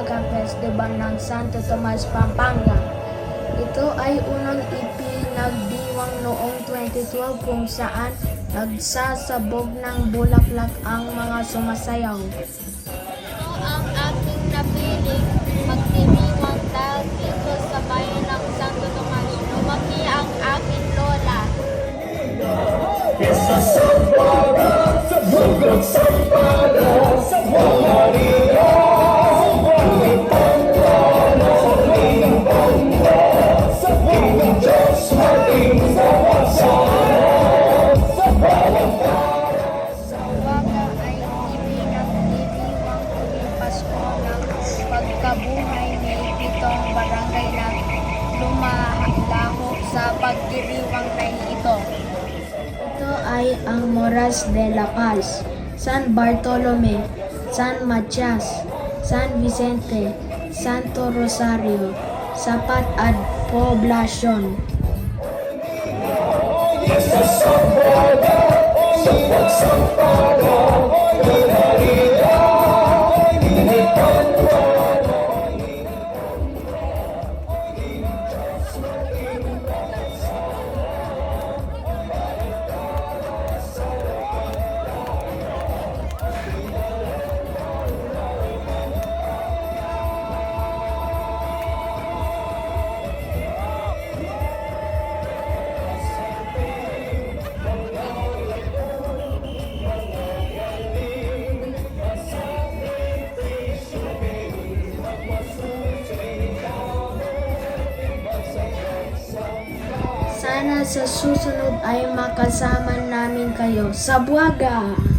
pagka-festival ng Santo Tomas, Pampanga. Ito ay unang ipinagdiwang noong 2012 kung saan nagsasabog ng bulaklak ang mga sumasayaw. Ito ang aking napiling magdiriwang dahil dito sa bayan ng Santo Tomas. Lumaki ang aking lola. Isa Sampaga, sa bundok Sampaga, sa Maria, Ipanda, sa Ipanda, sa Panginoong Diyos, maging sawasara, sa bawat Sawaga ay ipinagdiriwang tuwing Pasko ng pagkabuhay ni pitong barangay na lumalahok sa pagdiriwang na ito. Ito ay ang Moras de la Paz, San Bartolome, San Matias, San Vicente, Santo Rosario, Sapat at Poblacion. Isa Sampaga, sa pagsampaga, sa Maria, Ipanda, Sana sa susunod ay makasama namin kayo sa Buwaga!